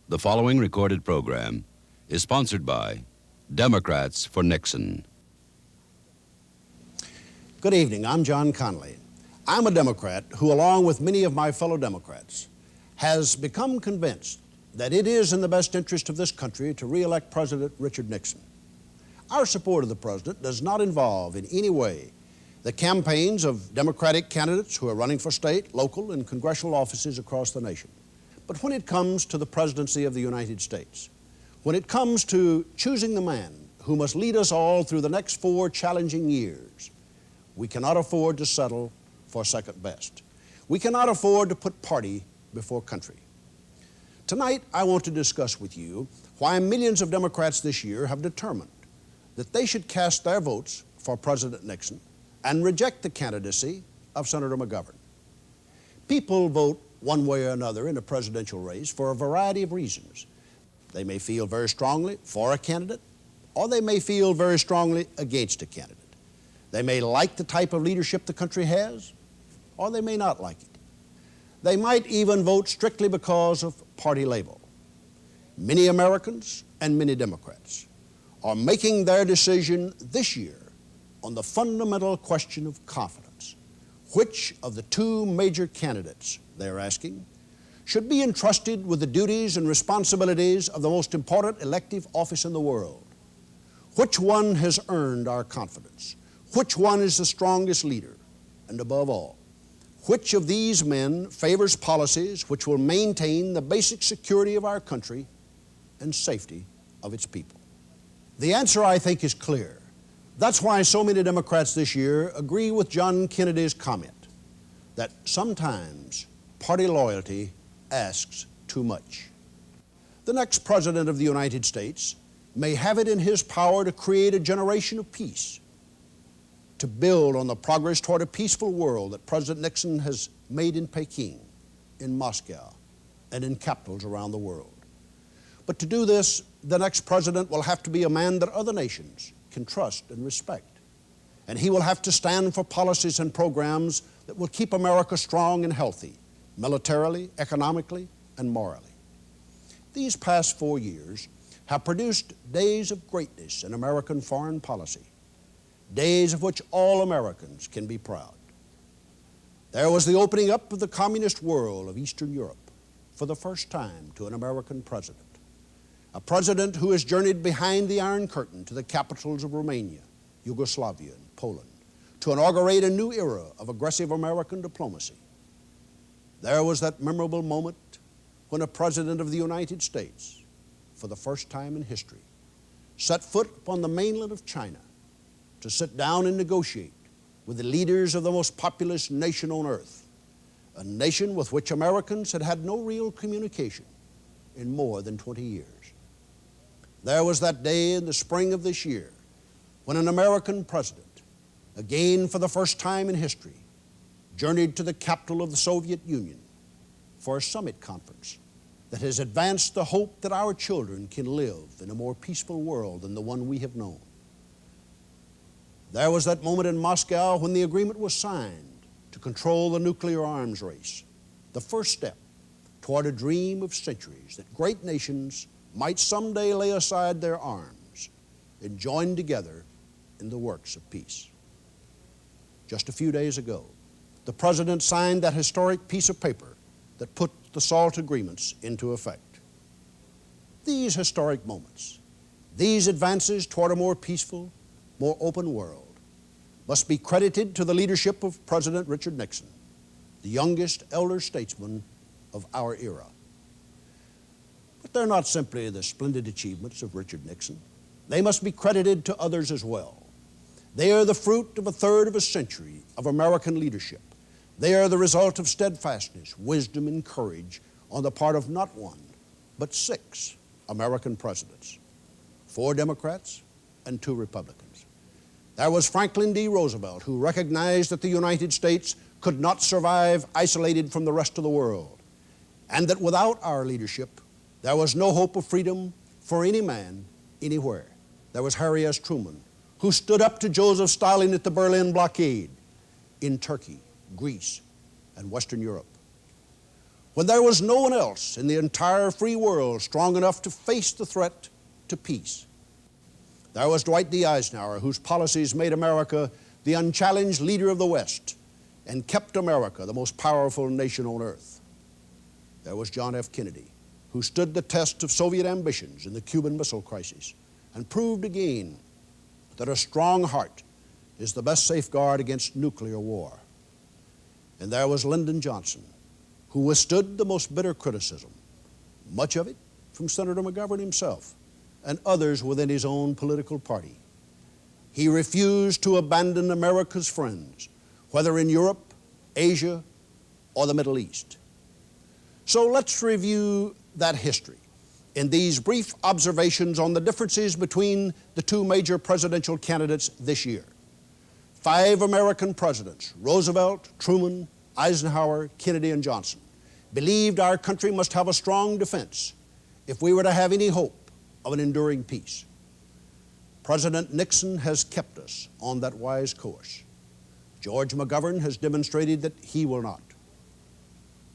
The following recorded program is sponsored by Democrats for Nixon. Good evening. I'm John Connelly. I'm a Democrat who, along with many of my fellow Democrats, has become convinced that it is in the best interest of this country to re-elect President Richard Nixon. Our support of the president does not involve in any way the campaigns of Democratic candidates who are running for state, local, and congressional offices across the nation. But when it comes to the presidency of the United States, when it comes to choosing the man who must lead us all through the next 4 challenging years, we cannot afford to settle for second best. We cannot afford to put party before country. Tonight, I want to discuss with you why millions of Democrats this year have determined that they should cast their votes for President Nixon and reject the candidacy of Senator McGovern. People vote one way or another in a presidential race for a variety of reasons. They may feel very strongly for a candidate, or they may feel very strongly against a candidate. They may like the type of leadership the country has, or they may not like it. They might even vote strictly because of party label. Many Americans and many Democrats are making their decision this year on the fundamental question of confidence. Which of the 2 major candidates, they're asking, should be entrusted with the duties and responsibilities of the most important elective office in the world? Which one has earned our confidence? Which one is the strongest leader? And above all, which of these men favors policies which will maintain the basic security of our country and safety of its people? The answer, I think, is clear. That's why so many Democrats this year agree with John Kennedy's comment that sometimes party loyalty asks too much. The next President of the United States may have it in his power to create a generation of peace, to build on the progress toward a peaceful world that President Nixon has made in Peking, in Moscow, and in capitals around the world. But to do this, the next president will have to be a man that other nations can trust and respect. And he will have to stand for policies and programs that will keep America strong and healthy, militarily, economically, and morally. These past 4 years have produced days of greatness in American foreign policy, days of which all Americans can be proud. There was the opening up of the communist world of Eastern Europe for the first time to an American president. A president who has journeyed behind the Iron Curtain to the capitals of Romania, Yugoslavia, and Poland to inaugurate a new era of aggressive American diplomacy. There was that memorable moment when a president of the United States, for the first time in history, set foot upon the mainland of China to sit down and negotiate with the leaders of the most populous nation on earth, a nation with which Americans had had no real communication in more than 20 years. There was that day in the spring of this year when an American president, again for the first time in history, journeyed to the capital of the Soviet Union for a summit conference that has advanced the hope that our children can live in a more peaceful world than the one we have known. There was that moment in Moscow when the agreement was signed to control the nuclear arms race, the first step toward a dream of centuries that great nations might someday lay aside their arms and join together in the works of peace. Just a few days ago, the President signed that historic piece of paper that put the SALT agreements into effect. These historic moments, these advances toward a more peaceful, more open world, must be credited to the leadership of President Richard Nixon, the youngest elder statesman of our era. But they're not simply the splendid achievements of Richard Nixon. They must be credited to others as well. They are the fruit of a third of a century of American leadership. They are the result of steadfastness, wisdom, and courage on the part of not one, but 6 American presidents, 4 Democrats and 2 Republicans. There was Franklin D. Roosevelt, who recognized that the United States could not survive isolated from the rest of the world, and that without our leadership, there was no hope of freedom for any man, anywhere. There was Harry S. Truman, who stood up to Joseph Stalin at the Berlin blockade in Turkey, Greece, and Western Europe. when there was no one else in the entire free world strong enough to face the threat to peace. There was Dwight D. Eisenhower, whose policies made America the unchallenged leader of the West and kept America the most powerful nation on earth. There was John F. Kennedy, who stood the test of Soviet ambitions in the Cuban Missile Crisis and proved again that a strong heart is the best safeguard against nuclear war. And there was Lyndon Johnson, who withstood the most bitter criticism, much of it from Senator McGovern himself and others within his own political party. He refused to abandon America's friends, whether in Europe, Asia, or the Middle East. So let's review that history in these brief observations on the differences between the two major presidential candidates this year. 5 American presidents, Roosevelt, Truman, Eisenhower, Kennedy, and Johnson, believed our country must have a strong defense if we were to have any hope of an enduring peace. President Nixon has kept us on that wise course. George McGovern has demonstrated that he will not.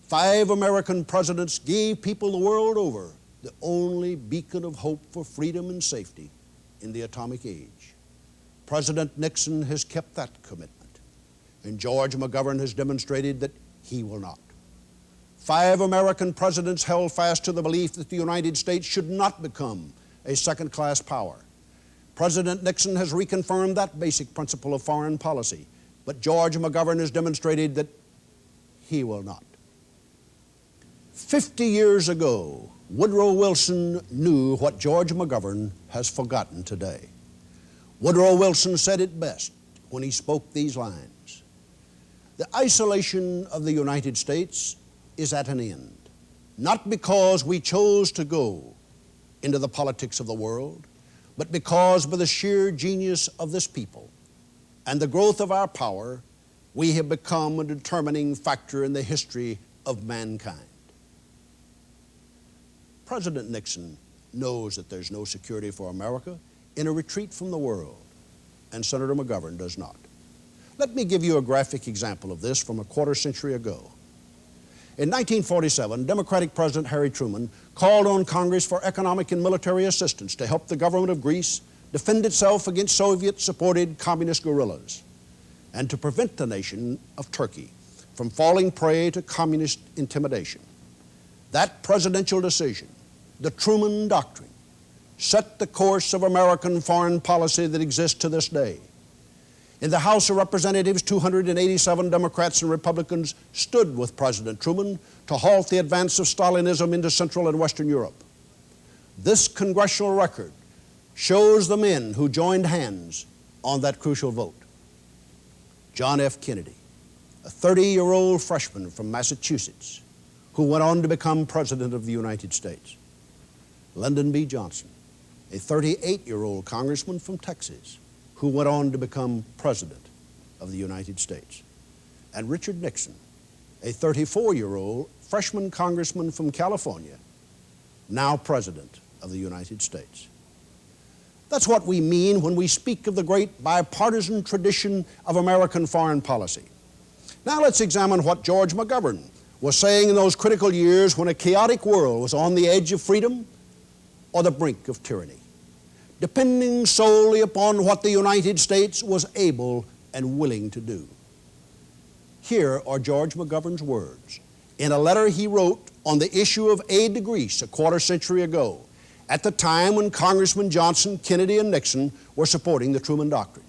5 American presidents gave people the world over the only beacon of hope for freedom and safety in the atomic age. President Nixon has kept that commitment, and George McGovern has demonstrated that he will not. 5 American presidents held fast to the belief that the United States should not become a second-class power. President Nixon has reconfirmed that basic principle of foreign policy, but George McGovern has demonstrated that he will not. 50 years ago, Woodrow Wilson knew what George McGovern has forgotten today. Woodrow Wilson said it best when he spoke these lines: "The isolation of the United States is at an end, not because we chose to go into the politics of the world, but because by the sheer genius of this people and the growth of our power, we have become a determining factor in the history of mankind." President Nixon knows that there's no security for America in a retreat from the world, and Senator McGovern does not. Let me give you a graphic example of this from a quarter century ago. In 1947, Democratic President Harry Truman called on Congress for economic and military assistance to help the government of Greece defend itself against Soviet-supported communist guerrillas and to prevent the nation of Turkey from falling prey to communist intimidation. That presidential decision, the Truman Doctrine, set the course of American foreign policy that exists to this day. In the House of Representatives, 287 Democrats and Republicans stood with President Truman to halt the advance of Stalinism into Central and Western Europe. This congressional record shows the men who joined hands on that crucial vote. John F. Kennedy, a 30-year-old freshman from Massachusetts, who went on to become President of the United States. Lyndon B. Johnson, a 38-year-old congressman from Texas, who went on to become President of the United States. And Richard Nixon, a 34-year-old freshman congressman from California, now President of the United States. That's what we mean when we speak of the great bipartisan tradition of American foreign policy. Now let's examine what George McGovern was saying in those critical years when a chaotic world was on the edge of freedom or the brink of tyranny, depending solely upon what the United States was able and willing to do. Here are George McGovern's words in a letter he wrote on the issue of aid to Greece a quarter century ago, at the time when Congressman Johnson, Kennedy, and Nixon were supporting the Truman Doctrine.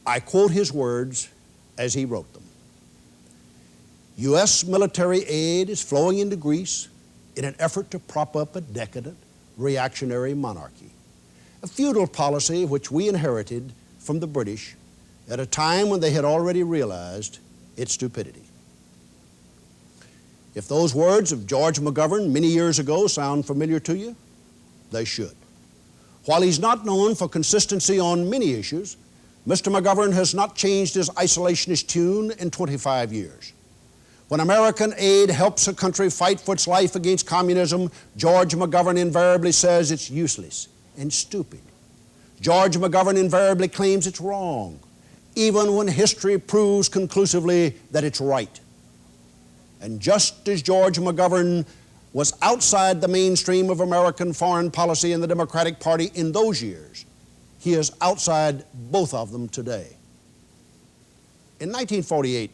I quote his words as he wrote them. U.S. military aid is flowing into Greece in an effort to prop up a decadent, reactionary monarchy, a feudal policy which we inherited from the British at a time when they had already realized its stupidity. If those words of George McGovern many years ago sound familiar to you, they should. While he's not known for consistency on many issues, Mr. McGovern has not changed his isolationist tune in 25 years. When American aid helps a country fight for its life against communism, George McGovern invariably says it's useless and stupid. George McGovern invariably claims it's wrong, even when history proves conclusively that it's right. And just as George McGovern was outside the mainstream of American foreign policy in the Democratic Party in those years, he is outside both of them today. In 1948,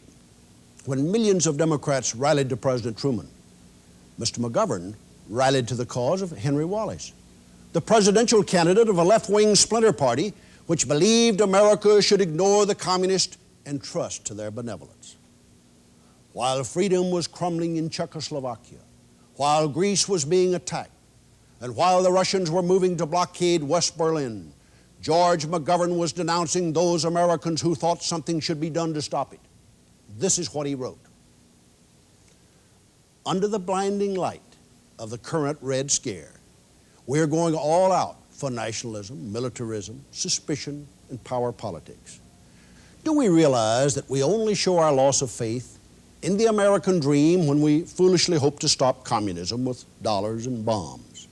when millions of Democrats rallied to President Truman, Mr. McGovern rallied to the cause of Henry Wallace, the presidential candidate of a left-wing splinter party which believed America should ignore the communists and trust to their benevolence. While freedom was crumbling in Czechoslovakia, while Greece was being attacked, and while the Russians were moving to blockade West Berlin, George McGovern was denouncing those Americans who thought something should be done to stop it. This is what he wrote. Under the blinding light of the current Red Scare, we're going all out for nationalism, militarism, suspicion, and power politics. Do we realize that we only show our loss of faith in the American dream when we foolishly hope to stop communism with dollars and bombs?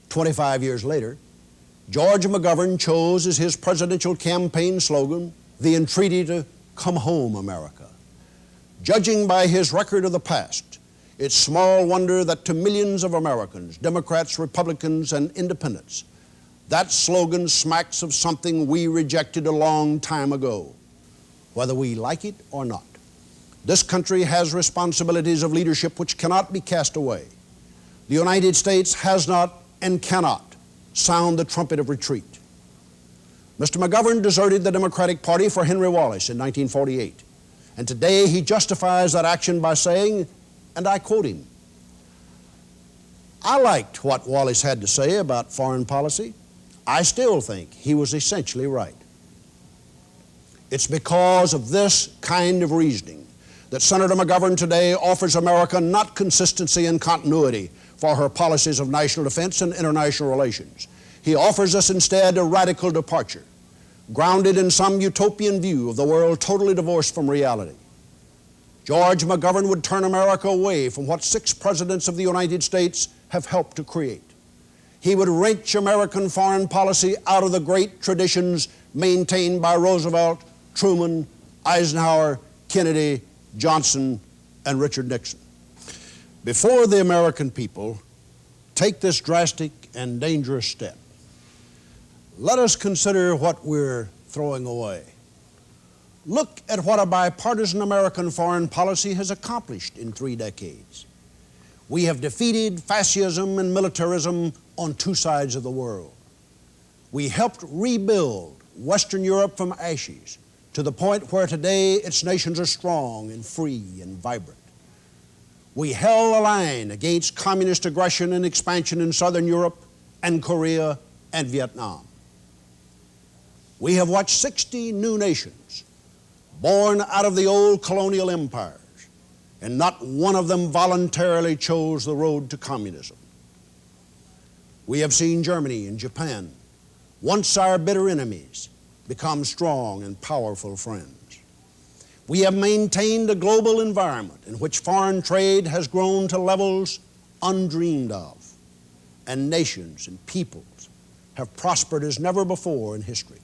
25 years later, George McGovern chose as his presidential campaign slogan the entreaty to come home, America. Judging by his record of the past, it's small wonder that to millions of Americans, Democrats, Republicans, and independents, that slogan smacks of something we rejected a long time ago, whether we like it or not. This country has responsibilities of leadership which cannot be cast away. The United States has not and cannot sound the trumpet of retreat. Mr. McGovern deserted the Democratic Party for Henry Wallace in 1948. And today he justifies that action by saying, and I quote him, "I liked what Wallace had to say about foreign policy. I still think he was essentially right." It's because of this kind of reasoning that Senator McGovern today offers America not consistency and continuity for her policies of national defense and international relations. He offers us instead a radical departure, grounded in some utopian view of the world totally divorced from reality. George McGovern would turn America away from what 6 presidents of the United States have helped to create. He would wrench American foreign policy out of the great traditions maintained by Roosevelt, Truman, Eisenhower, Kennedy, Johnson, and Richard Nixon. Before the American people take this drastic and dangerous step, let us consider what we're throwing away. Look at what a bipartisan American foreign policy has accomplished in 3 decades. We have defeated fascism and militarism on 2 sides of the world. We helped rebuild Western Europe from ashes to the point where today its nations are strong and free and vibrant. We held the line against communist aggression and expansion in Southern Europe and Korea and Vietnam. We have watched 60 new nations born out of the old colonial empires, and not one of them voluntarily chose the road to communism. We have seen Germany and Japan, once our bitter enemies, become strong and powerful friends. We have maintained a global environment in which foreign trade has grown to levels undreamed of, and nations and peoples have prospered as never before in history.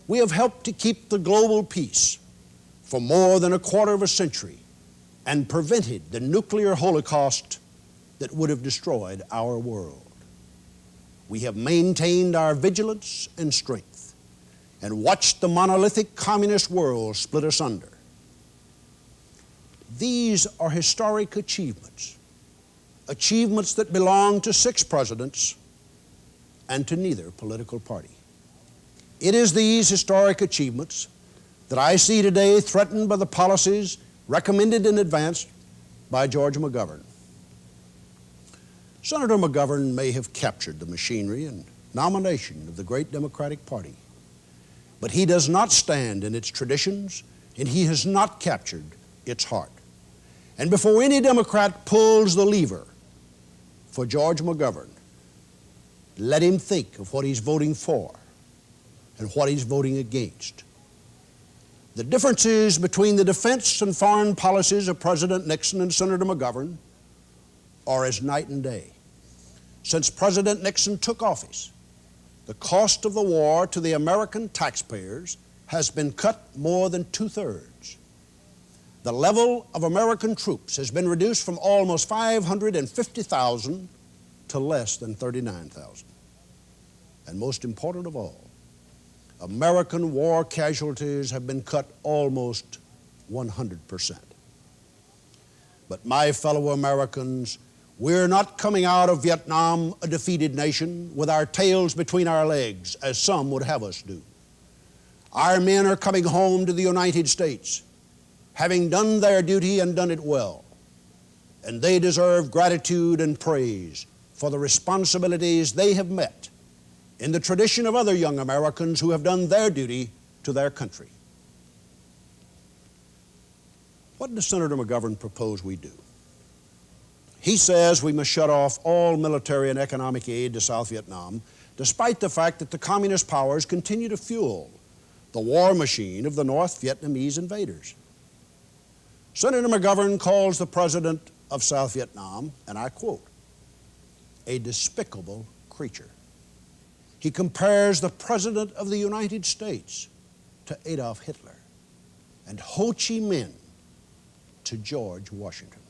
We have helped to keep the global peace for more than a quarter of a century and prevented the nuclear holocaust that would have destroyed our world. We have maintained our vigilance and strength and watched the monolithic communist world split asunder. These are historic achievements, achievements that belong to 6 presidents and to neither political party. It is these historic achievements that I see today threatened by the policies recommended and advanced by George McGovern. Senator McGovern may have captured the machinery and nomination of the great Democratic Party, but he does not stand in its traditions, and he has not captured its heart. And before any Democrat pulls the lever for George McGovern, let him think of what he's voting for and what he's voting against. The differences between the defense and foreign policies of President Nixon and Senator McGovern are as night and day. Since President Nixon took office, the cost of the war to the American taxpayers has been cut more than 2/3. the level of American troops has been reduced from almost 550,000 to less than 39,000. And most important of all, American war casualties have been cut almost 100%. But my fellow Americans, we're not coming out of Vietnam a defeated nation with our tails between our legs, as some would have us do. Our men are coming home to the United States, having done their duty and done it well. And they deserve gratitude and praise for the responsibilities they have met in the tradition of other young Americans who have done their duty to their country. What does Senator McGovern propose we do? He says we must shut off all military and economic aid to South Vietnam, despite the fact that the communist powers continue to fuel the war machine of the North Vietnamese invaders. Senator McGovern calls the president of South Vietnam, and I quote, a despicable creature. He compares the President of the United States to Adolf Hitler and Ho Chi Minh to George Washington.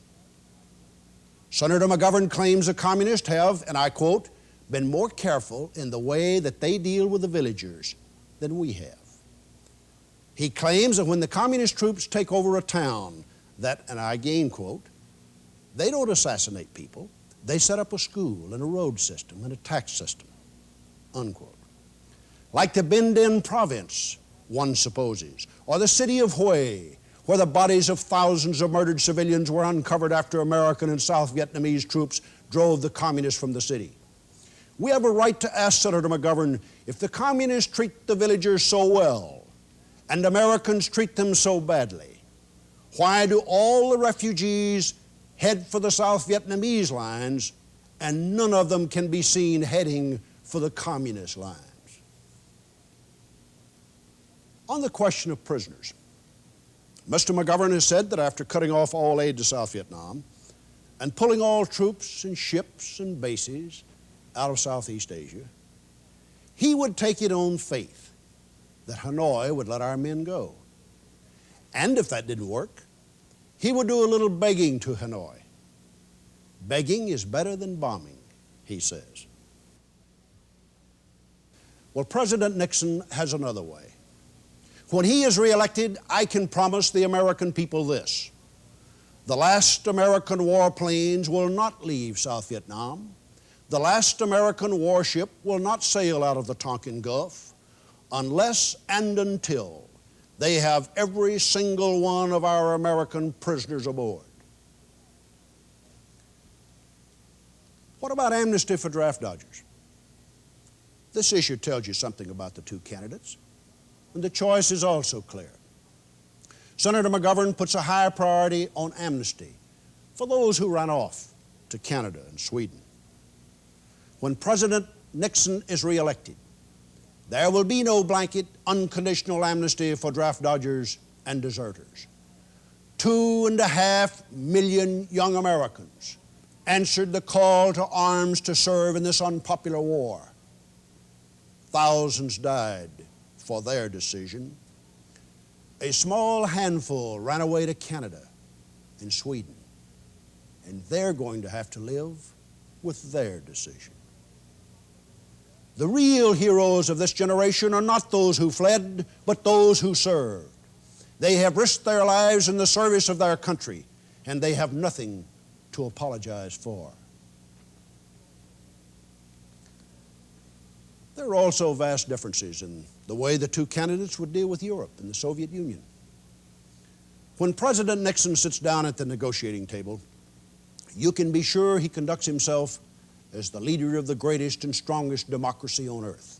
Senator McGovern claims the communists have, and I quote, been more careful in the way that they deal with the villagers than we have. He claims that when the communist troops take over a town, that, and I again quote, they don't assassinate people, they set up a school and a road system and a tax system, unquote. Like the Binh Dinh province, one supposes, or the city of Hue, where the bodies of thousands of murdered civilians were uncovered after American and South Vietnamese troops drove the communists from the city. We have a right to ask Senator McGovern, if the communists treat the villagers so well and Americans treat them so badly, why do all the refugees head for the South Vietnamese lines and none of them can be seen heading for the communist lines? On the question of prisoners, Mr. McGovern has said that after cutting off all aid to South Vietnam and pulling all troops and ships and bases out of Southeast Asia, he would take it on faith that Hanoi would let our men go. And if that didn't work, he would do a little begging to Hanoi. Begging is better than bombing, he says. Well, President Nixon has another way. When he is reelected, I can promise the American people this: the last American warplanes will not leave South Vietnam. The last American warship will not sail out of the Tonkin Gulf unless and until they have every single one of our American prisoners aboard. What about amnesty for draft dodgers? This issue tells you something about the two candidates, and the choice is also clear. Senator McGovern puts a high priority on amnesty for those who ran off to Canada and Sweden. When President Nixon is reelected, there will be no blanket, unconditional amnesty for draft dodgers and deserters. 2.5 million young Americans answered the call to arms to serve in this unpopular war. Thousands died for their decision. A small handful ran away to Canada and Sweden, and they're going to have to live with their decision. The real heroes of this generation are not those who fled, but those who served. They have risked their lives in the service of their country, and they have nothing to apologize for. There are also vast differences in the way the two candidates would deal with Europe and the Soviet Union. When President Nixon sits down at the negotiating table, you can be sure he conducts himself as the leader of the greatest and strongest democracy on earth.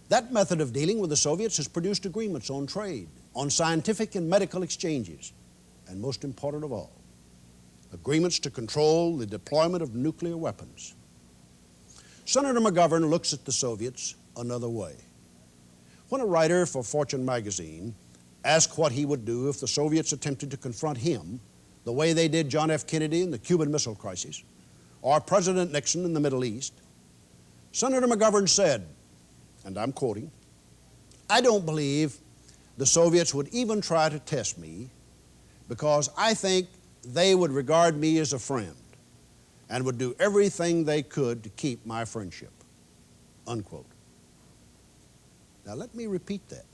That method of dealing with the Soviets has produced agreements on trade, on scientific and medical exchanges, and most important of all, agreements to control the deployment of nuclear weapons. Senator McGovern looks at the Soviets another way. When a writer for Fortune magazine asked what he would do if the Soviets attempted to confront him the way they did John F. Kennedy in the Cuban Missile Crisis, or President Nixon in the Middle East, Senator McGovern said, and I'm quoting, "I don't believe the Soviets would even try to test me because I think they would regard me as a friend and would do everything they could to keep my friendship, unquote. Now let me repeat that.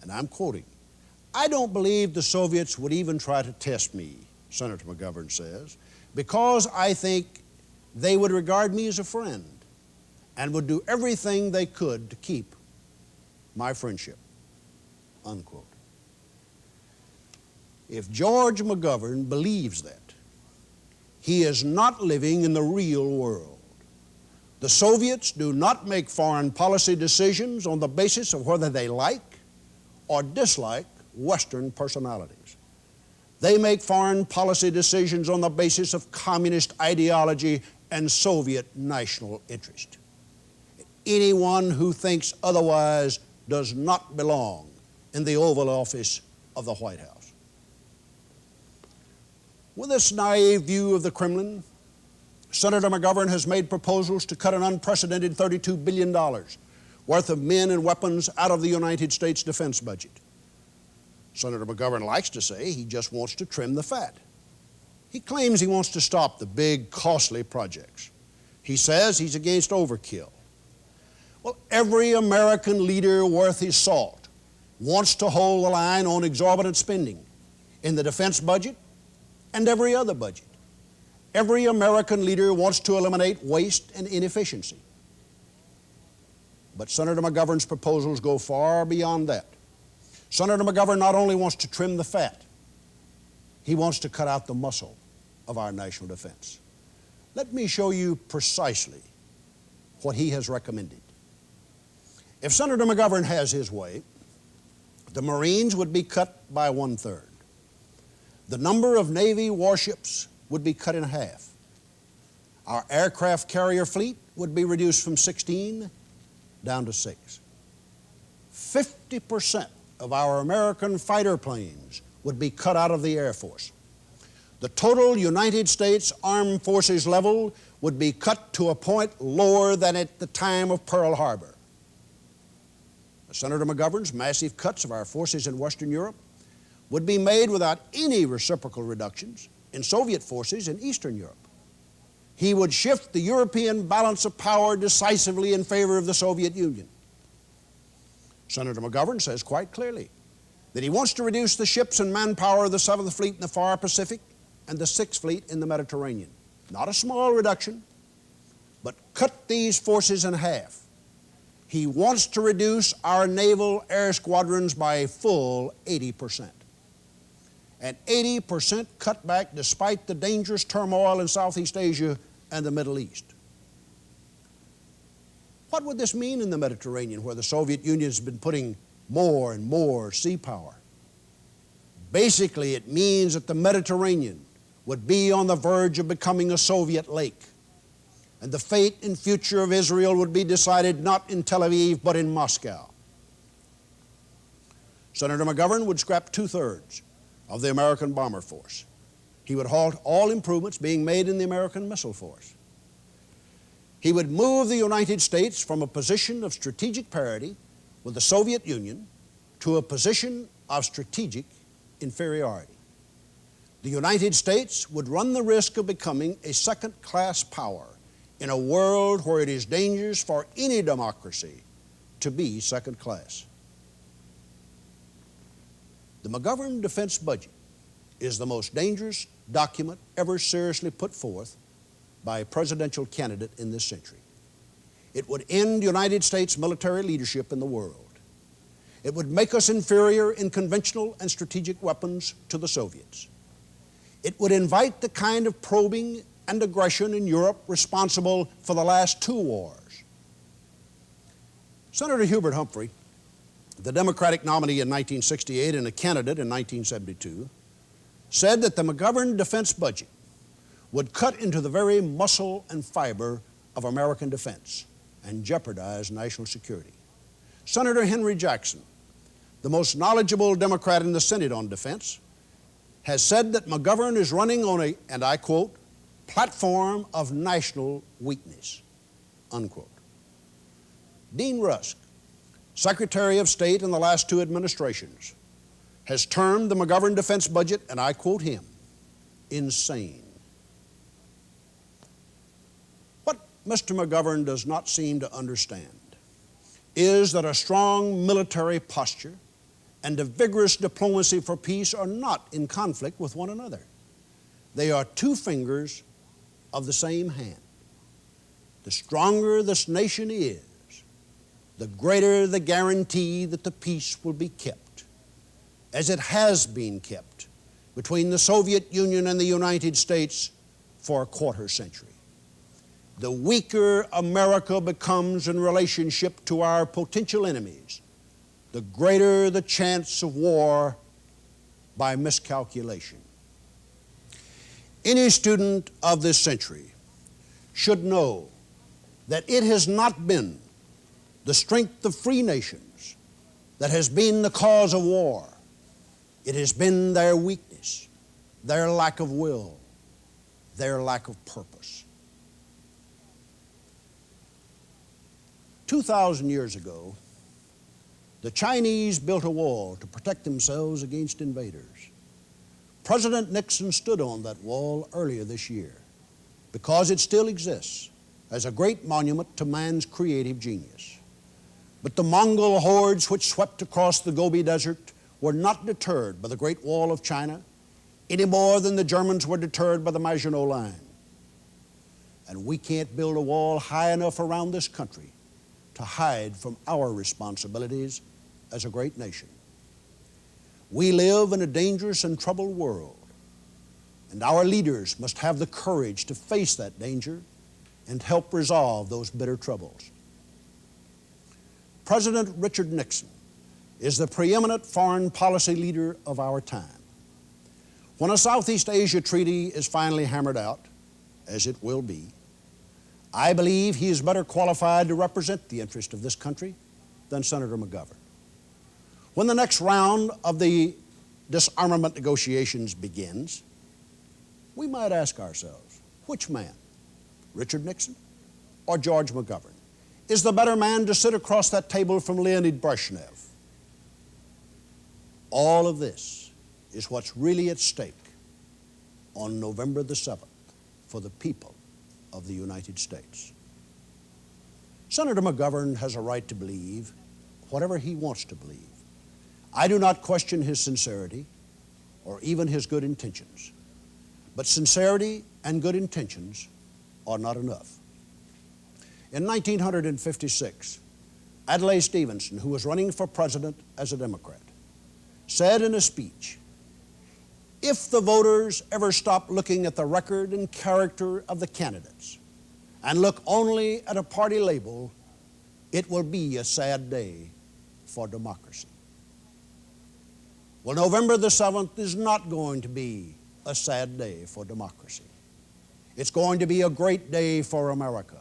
And I'm quoting, I don't believe the Soviets would even try to test me, Senator McGovern says, because I think they would regard me as a friend and would do everything they could to keep my friendship, unquote. If George McGovern believes that, he is not living in the real world. The Soviets do not make foreign policy decisions on the basis of whether they like or dislike Western personalities. They make foreign policy decisions on the basis of communist ideology and Soviet national interest. Anyone who thinks otherwise does not belong in the Oval Office of the White House. With this naive view of the Kremlin, Senator McGovern has made proposals to cut an unprecedented $32 billion worth of men and weapons out of the United States defense budget. Senator McGovern likes to say he just wants to trim the fat. He claims he wants to stop the big, costly projects. He says he's against overkill. Well, every American leader worth his salt wants to hold the line on exorbitant spending in the defense budget and every other budget. Every American leader wants to eliminate waste and inefficiency. But Senator McGovern's proposals go far beyond that. Senator McGovern not only wants to trim the fat, he wants to cut out the muscle of our national defense. Let me show you precisely what he has recommended. If Senator McGovern has his way, the Marines would be cut by 1/3. The number of Navy warships would be cut in half. Our aircraft carrier fleet would be reduced from 16 down to 6. 50% of our American fighter planes would be cut out of the Air Force. The total United States Armed Forces level would be cut to a point lower than at the time of Pearl Harbor. Senator McGovern's massive cuts of our forces in Western Europe would be made without any reciprocal reductions in Soviet forces in Eastern Europe. He would shift the European balance of power decisively in favor of the Soviet Union. Senator McGovern says quite clearly that he wants to reduce the ships and manpower of the 7th Fleet in the far Pacific and the 6th Fleet in the Mediterranean. Not a small reduction, but cut these forces in half. He wants to reduce our naval air squadrons by a full 80%. An 80% cutback despite the dangerous turmoil in Southeast Asia and the Middle East. What would this mean in the Mediterranean, where the Soviet Union has been putting more and more sea power? Basically, it means that the Mediterranean would be on the verge of becoming a Soviet lake, and the fate and future of Israel would be decided not in Tel Aviv, but in Moscow. Senator McGovern would scrap 2/3 of the American bomber force. He would halt all improvements being made in the American missile force. He would move the United States from a position of strategic parity with the Soviet Union to a position of strategic inferiority. The United States would run the risk of becoming a second-class power in a world where it is dangerous for any democracy to be second class. The McGovern defense budget is the most dangerous document ever seriously put forth by a presidential candidate in this century. It would end United States military leadership in the world. It would make us inferior in conventional and strategic weapons to the Soviets. It would invite the kind of probing and aggression in Europe responsible for the last 2 wars. Senator Hubert Humphrey, the Democratic nominee in 1968 and a candidate in 1972, said that the McGovern defense budget would cut into the very muscle and fiber of American defense and jeopardize national security. Senator Henry Jackson, the most knowledgeable Democrat in the Senate on defense, has said that McGovern is running on a, and I quote, platform of national weakness, unquote. Dean Rusk, Secretary of State in the last 2 administrations, has termed the McGovern defense budget, and I quote him, insane. What Mr. McGovern does not seem to understand is that a strong military posture and a vigorous diplomacy for peace are not in conflict with one another. They are two fingers of the same hand. The stronger this nation is, the greater the guarantee that the peace will be kept, as it has been kept between the Soviet Union and the United States for a quarter century. The weaker America becomes in relationship to our potential enemies, the greater the chance of war by miscalculation. Any student of this century should know that it has not been the strength of free nations that has been the cause of war. It has been their weakness, their lack of will, their lack of purpose. 2,000 years ago, the Chinese built a wall to protect themselves against invaders. President Nixon stood on that wall earlier this year because it still exists as a great monument to man's creative genius. But the Mongol hordes which swept across the Gobi Desert were not deterred by the Great Wall of China any more than the Germans were deterred by the Maginot Line. And we can't build a wall high enough around this country to hide from our responsibilities as a great nation. We live in a dangerous and troubled world, and our leaders must have the courage to face that danger and help resolve those bitter troubles. President Richard Nixon is the preeminent foreign policy leader of our time. When a Southeast Asia treaty is finally hammered out, as it will be, I believe he is better qualified to represent the interest of this country than Senator McGovern. When the next round of the disarmament negotiations begins, we might ask ourselves, which man, Richard Nixon or George McGovern, is the better man to sit across that table from Leonid Brezhnev? All of this is what's really at stake on November the 7th for the people of the United States. Senator McGovern has a right to believe whatever he wants to believe. I do not question his sincerity or even his good intentions. But sincerity and good intentions are not enough. In 1956, Adlai Stevenson, who was running for president as a Democrat, said in a speech, "If the voters ever stop looking at the record and character of the candidates and look only at a party label, it will be a sad day for democracy." Well, November the 7th is not going to be a sad day for democracy. It's going to be a great day for America,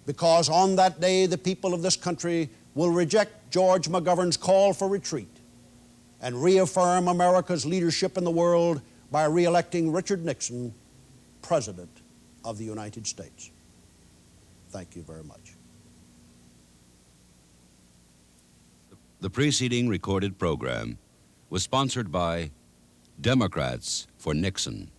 because on that day the people of this country will reject George McGovern's call for retreat and reaffirm America's leadership in the world by re-electing Richard Nixon President of the United States. Thank you very much. The preceding recorded program was sponsored by Democrats for Nixon.